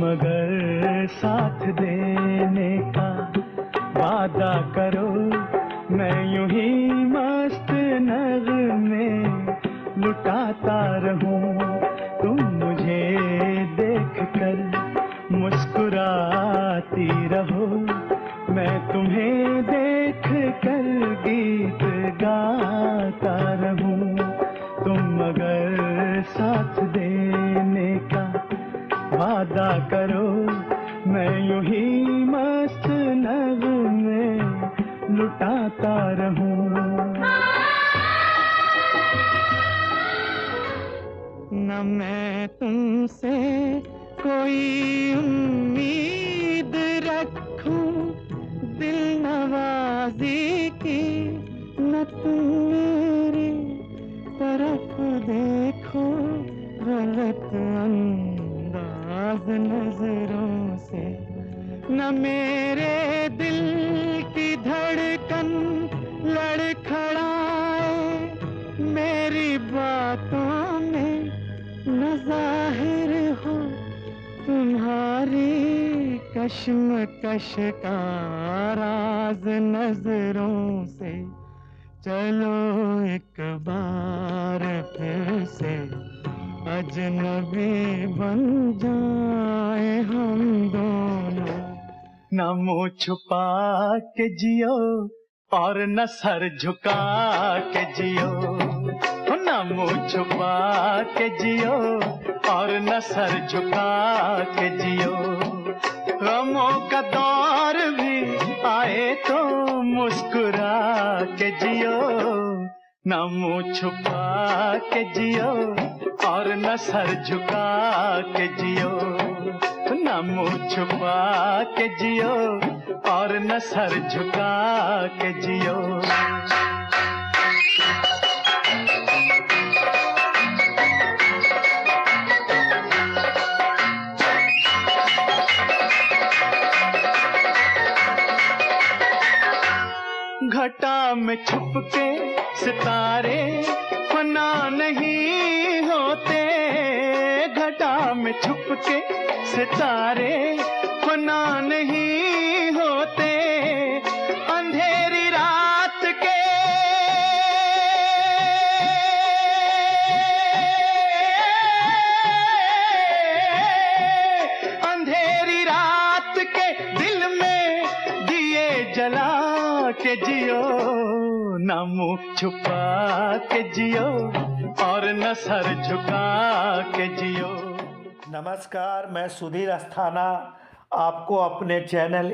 मगर साथ देने का वादा करो, मैं यूं ही मस्त नगमे लुटाता रहूं। तुम मुझे देख कर मुस्कुराती रहो, मैं तुम्हें देख कर गीत गाता रहूं। तुम मगर साथ देने का वादा करो, मैं यूं ही मस्त नगमे लुटाता रहूं। न मैं तुमसे कोई उम्मीद रखूं दिल नवाजी की, न तुम मेरी तरफ देखो गलत अंदाज नजरों से। न मेरे दिल की धड़कन लड़खड़ाए मेरी बातों में, न जाहिर हो तुम्हारी कश्मकश का राज नजरों से। चलो एक बार फिर से अजनबी बन जाए हम दोनों। न मुँह छुपा के जियो और न सर झुका के जियो, न मुँह छुपा के जियो और न सर झुका के जियो। गमों का दौर भी आए तो मुस्कुरा के जियो, न मुँह छुपा के जियो और न सर झुका के जियो। न मुँह छुपा के जियो और न सर झुका के जियो। घटा में छुप के सितारे फना नहीं होते, घटा में छुप के सितारे फना नहीं होते। अंधेरी रात के अंधेरी रात के दिल में दिए जला के जियो, न मुँह छुपा के जियो और न सर झुका के जियो। नमस्कार, मैं सुधीर अस्थाना आपको अपने चैनल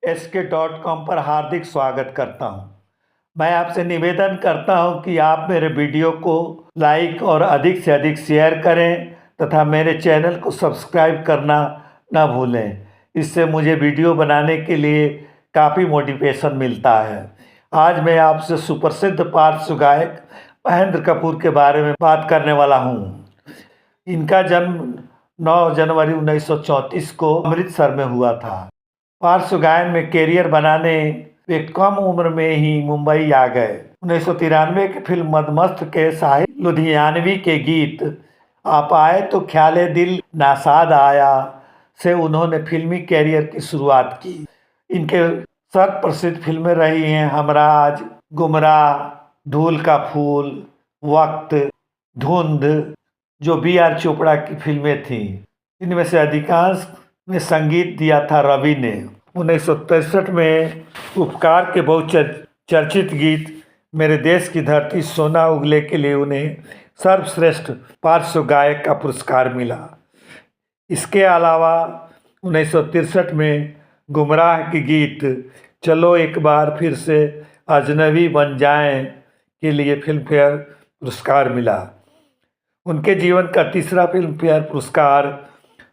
SK.com पर हार्दिक स्वागत करता हूं। मैं आपसे निवेदन करता हूं कि आप मेरे वीडियो को लाइक और अधिक से अधिक शेयर करें तथा मेरे चैनल को सब्सक्राइब करना न भूलें। इससे मुझे वीडियो बनाने के लिए काफ़ी मोटिवेशन मिलता है। आज मैं आपसे सुप्रसिद्ध पार्श्व गायक महेंद्र कपूर के बारे में बात करने वाला हूँ। इनका जन्म 9 जनवरी 1934 को अमृतसर में हुआ था। पार्श्व गायन में कैरियर बनाने वे कम उम्र में ही मुंबई आ गए। 1993 की फिल्म मदमस्त के साहिब लुधियानवी के गीत आप आए तो ख्याले दिल नासाद आया से उन्होंने फिल्मी कैरियर की शुरुआत की। इनके सर्वप्रसिद्ध फिल्में रही हैं हमराज, गुमराह, धूल का फूल, वक्त, धुंध, जो B.R. चोपड़ा की फिल्में थीं। इनमें से अधिकांश में संगीत दिया था रवि ने। 1963 में उपकार के बहुचर्चित गीत मेरे देश की धरती सोना उगले के लिए उन्हें सर्वश्रेष्ठ पार्श्व गायक का पुरस्कार मिला। इसके अलावा 1963 में गुमराह की गीत चलो एक बार फिर से अजनबी बन जाएं के लिए फिल्मफेयर पुरस्कार मिला। उनके जीवन का तीसरा फिल्मफेयर पुरस्कार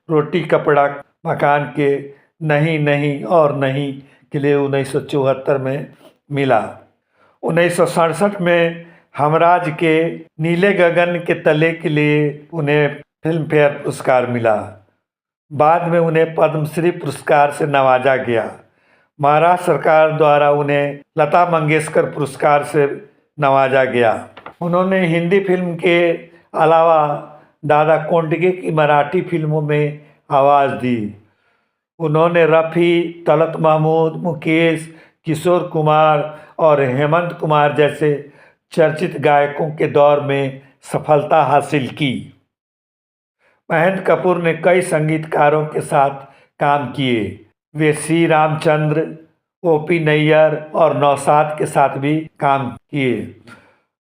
रोटी कपड़ा मकान के नहीं नहीं और नहीं के लिए 1974 में मिला। 1967 में हमराज के नीले गगन के तले के लिए उन्हें फिल्मफेयर पुरस्कार मिला। बाद में उन्हें पद्मश्री पुरस्कार से नवाजा गया। महाराष्ट्र सरकार द्वारा उन्हें लता मंगेशकर पुरस्कार से नवाजा गया। उन्होंने हिंदी फिल्म के अलावा दादा कोंडके की मराठी फिल्मों में आवाज़ दी। उन्होंने रफ़ी, तलत महमूद, मुकेश, किशोर कुमार और हेमंत कुमार जैसे चर्चित गायकों के दौर में सफलता हासिल की। महेंद्र कपूर ने कई संगीतकारों के साथ काम किए। वे सी रामचंद्र, ओपी नैयर और नौशाद के साथ भी काम किए।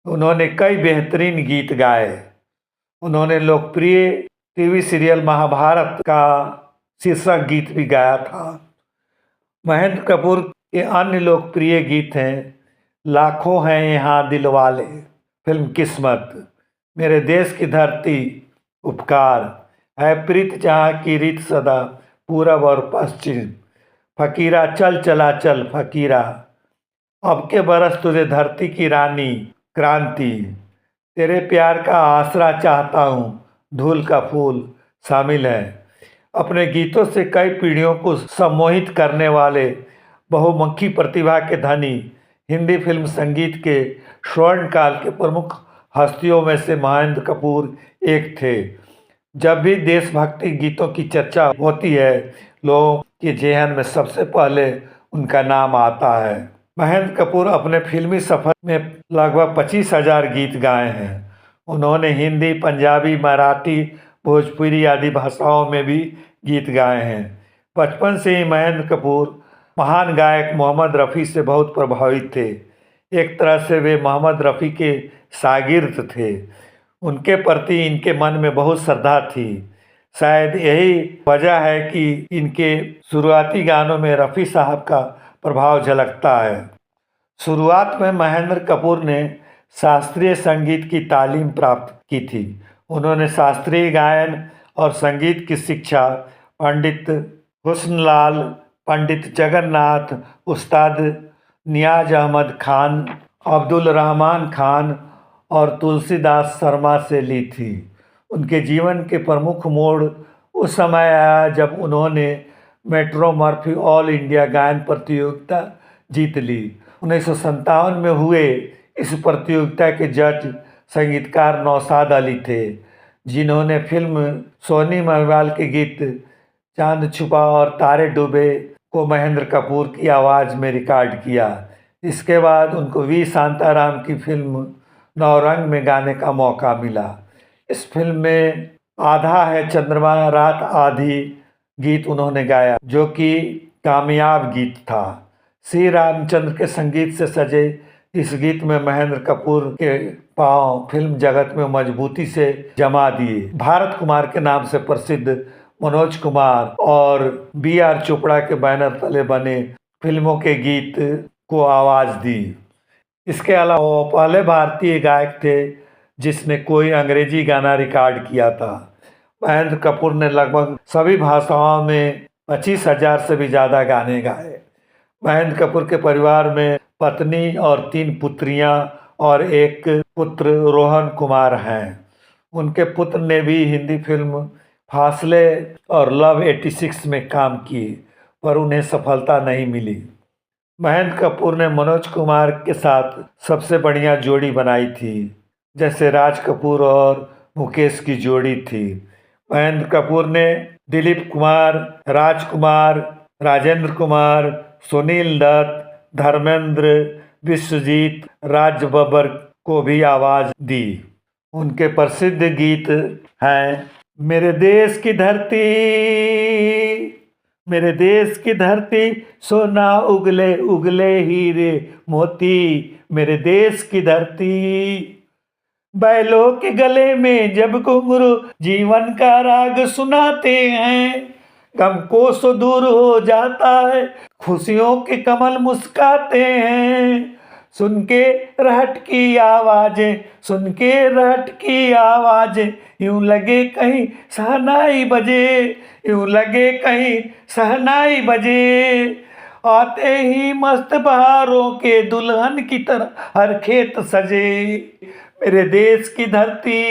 उन्होंने कई बेहतरीन गीत गाए। उन्होंने लोकप्रिय टीवी सीरियल महाभारत का शीर्षक गीत भी गाया था। महेंद्र कपूर के अन्य लोकप्रिय गीत हैं लाखों हैं यहाँ दिलवाले, फिल्म किस्मत, मेरे देश की धरती, उपकार, है प्रीत जहाँ की रीत सदा, पूरब और पश्चिम, फकीरा चल चला चल फकीरा, अब के बरस तुझे धरती की रानी, क्रांति, तेरे प्यार का आसरा चाहता हूँ, धूल का फूल शामिल है। अपने गीतों से कई पीढ़ियों को सम्मोहित करने वाले बहुमुखी प्रतिभा के धनी हिंदी फिल्म संगीत के स्वर्ण काल के प्रमुख हस्तियों में से महेंद्र कपूर एक थे। जब भी देशभक्ति गीतों की चर्चा होती है, लोगों के जेहन में सबसे पहले उनका नाम आता है। महेंद्र कपूर अपने फिल्मी सफर में लगभग 25,000 गीत गाए हैं। उन्होंने हिंदी, पंजाबी, मराठी, भोजपुरी आदि भाषाओं में भी गीत गाए हैं। बचपन से ही महेंद्र कपूर महान गायक मोहम्मद रफ़ी से बहुत प्रभावित थे। एक तरह से वे मोहम्मद रफ़ी के शागिर्द थे। उनके प्रति इनके मन में बहुत श्रद्धा थी। शायद यही वजह है कि इनके शुरुआती गानों में रफ़ी साहब का प्रभाव झलकता है। शुरुआत में महेंद्र कपूर ने शास्त्रीय संगीत की तालीम प्राप्त की थी। उन्होंने शास्त्रीय गायन और संगीत की शिक्षा पंडित हुस्नलाल, पंडित जगन्नाथ, उस्ताद नियाज अहमद खान, अब्दुल रहमान खान और तुलसीदास शर्मा से ली थी। उनके जीवन के प्रमुख मोड़ उस समय आया जब उन्होंने मेट्रो मर्फी ऑल इंडिया गायन प्रतियोगिता जीत ली। 1957 में हुए इस प्रतियोगिता के जज संगीतकार नौशाद अली थे, जिन्होंने फिल्म सोनी महिवाल के गीत चांद छुपा और तारे डूबे को महेंद्र कपूर की आवाज़ में रिकॉर्ड किया। इसके बाद उनको वी शांताराम की फिल्म नौरंग में गाने का मौका मिला। इस फिल्म में आधा है चंद्रमा रात आधी गीत उन्होंने गाया, जो कि कामयाब गीत था। श्री रामचंद्र के संगीत से सजे इस गीत में महेंद्र कपूर के पांव फिल्म जगत में मजबूती से जमा दिए। भारत कुमार के नाम से प्रसिद्ध मनोज कुमार और B.R. चोपड़ा के बैनर तले बने फिल्मों के गीत को आवाज़ दी। इसके अलावा वो पहले भारतीय गायक थे जिसने कोई अंग्रेजी गाना रिकॉर्ड किया था। महेंद्र कपूर ने लगभग सभी भाषाओं में 25,000 से भी ज़्यादा गाने गाए। महेंद्र कपूर के परिवार में पत्नी और 3 पुत्रियां और एक पुत्र रोहन कुमार हैं। उनके पुत्र ने भी हिंदी फिल्म फासले और लव 86 में काम किए, पर उन्हें सफलता नहीं मिली। महेंद्र कपूर ने मनोज कुमार के साथ सबसे बढ़िया जोड़ी बनाई थी, जैसे राज कपूर और मुकेश की जोड़ी थी। महेंद्र कपूर ने दिलीप कुमार, राजकुमार, राजेंद्र कुमार, सुनील दत्त, धर्मेंद्र, विश्वजीत, राज बब्बर को भी आवाज़ दी। उनके प्रसिद्ध गीत हैं मेरे देश की धरती, मेरे देश की धरती, सोना उगले उगले हीरे मोती, मेरे देश की धरती, बैलों के गले में जब घुंघरू जीवन का राग सुनाते हैं, गम को सो दूर हो जाता है, खुशियों के कमल मुस्काते हैं, सुन के रहट की आवाजें, सुन के रहट की आवाजें, यूं लगे कहीं शहनाई बजे, यूं लगे कहीं शहनाई बजे, आते ही मस्त बहारों के दुल्हन की तरह हर खेत सजे, मेरे देश की धरती,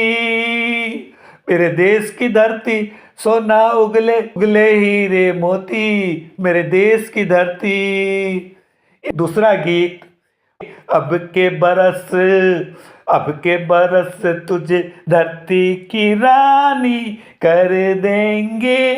मेरे देश की धरती, सोना उगले उगले हीरे मोती, मेरे देश की धरती। दूसरा गीत अब के बरस अब के बरस तुझे धरती की रानी कर देंगे।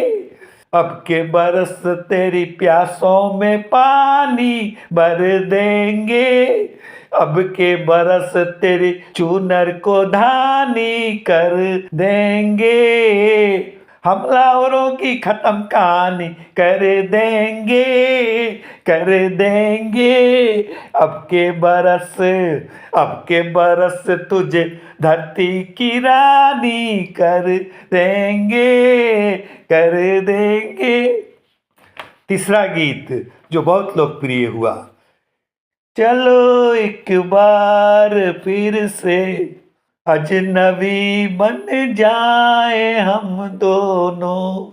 अब के बरस तेरी प्यासों में पानी भर देंगे। अब के बरस तेरी चूनर को धानी कर देंगे। हमलावरों की खत्म कहानी कर देंगे, कर देंगे। अब के बरस तुझे धरती की रानी कर देंगे, कर देंगे। तीसरा गीत जो बहुत लोकप्रिय हुआ, चलो एक बार फिर से अजनबी बन जाए हम दोनों।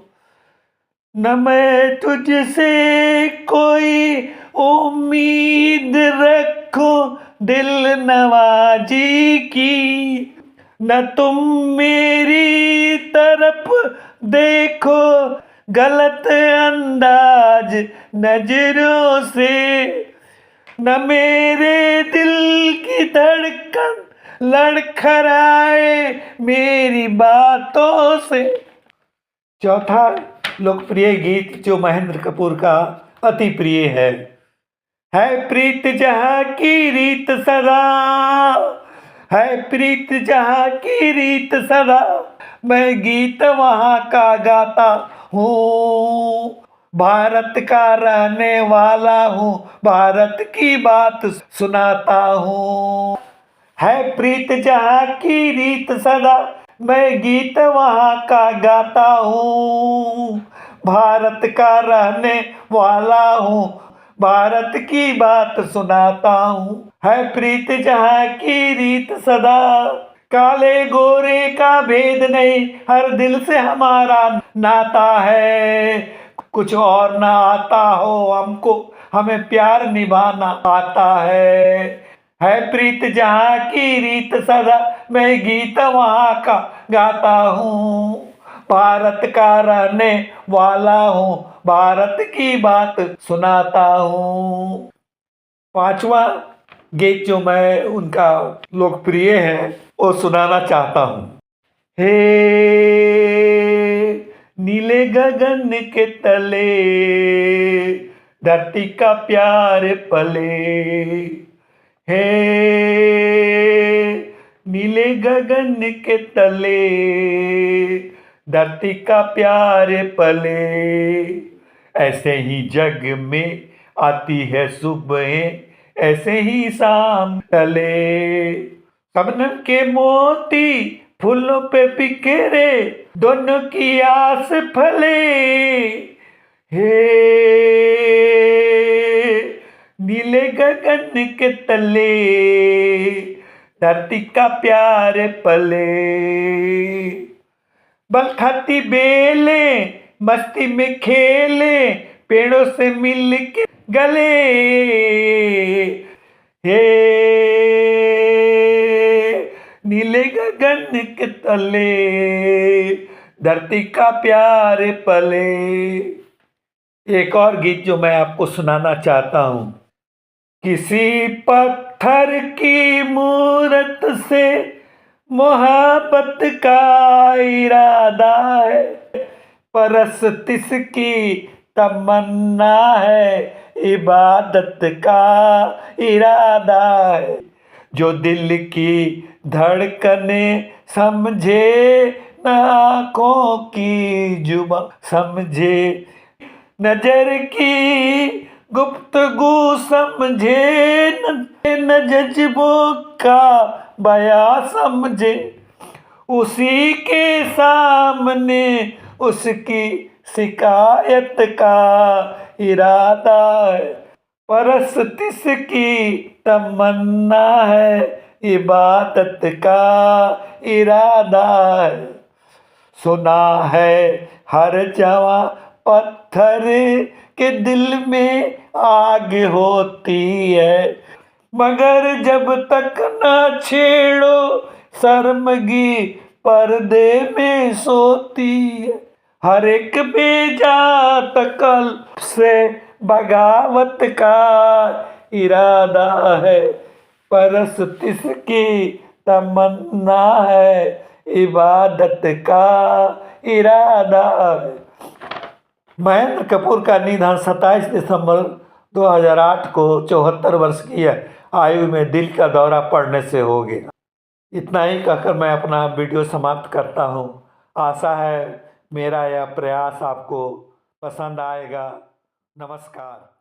न मैं तुझसे कोई उम्मीद रखूं दिल नवाजी की, न तुम मेरी तरफ देखो गलत अंदाज नजरों से, न मेरे दिल की धड़कन लड़खड़ाए मेरी बातों से। चौथा लोकप्रिय गीत जो महेंद्र कपूर का अति प्रिय है प्रीत जहाँ की रीत सदा, है प्रीत जहाँ की रीत सदा, मैं गीत वहाँ का गाता हूँ। भारत का रहने वाला हूँ, भारत की बात सुनाता हूँ। है प्रीत जहाँ की रीत सदा, मैं गीत वहाँ का गाता हूँ। भारत का रहने वाला हूँ, भारत की बात सुनाता हूँ। है प्रीत जहाँ की रीत सदा, काले गोरे का भेद नहीं, हर दिल से हमारा नाता है। कुछ और ना आता हो हमको, हमें प्यार निभाना आता है प्रीत जहाँ की रीत सदा, मैं गीत वहाँ का गाता हूँ। भारत का रहने वाला हूँ, भारत की बात सुनाता हूँ। पांचवा गीत जो मैं उनका लोकप्रिय है वो सुनाना चाहता हूँ। हे नीले गगन के तले धरती का प्यार पले, हे नीले गगन के तले धरती का प्यार पले, ऐसे ही जग में आती है सुबह, ऐसे ही शाम ढले। शबनम के मोती फूलों पे बिखरे, दोनों की आस फले। हे नीले गगन के तले धरती का प्यार पले, बल खाती बेले मस्ती में खेले, पेड़ों से मिल के गले। हे नीले गगन के तले धरती का प्यार पले। एक और गीत जो मैं आपको सुनाना चाहता हूँ। किसी पत्थर की मूरत से मोहब्बत का इरादा है, परस्तिस की तमन्ना है, इबादत का इरादा है। जो दिल की धड़कने समझे, न आँखों की जुबान समझे, नजर की गुफ्तगू समझे, न जज्बों का बयां समझे, उसी के सामने उसकी शिकायत का इरादा है, परस्तिस की तमन्ना है, इबादत का इरादा है। सुना है हर जवां पत्थर के दिल में आग होती है, मगर जब तक न छेड़ो शर्मगी पर्दे में सोती है। हर एक बेजात कल्ब से बगावत का इरादा है, परस्तिस की तमन्ना है, इबादत का इरादा है। महेंद्र कपूर का निधन 27 दिसंबर 2008 को 74 वर्ष की आयु में दिल का दौरा पड़ने से हो गया। इतना ही कहकर मैं अपना वीडियो समाप्त करता हूँ। आशा है मेरा यह प्रयास आपको पसंद आएगा। नमस्कार।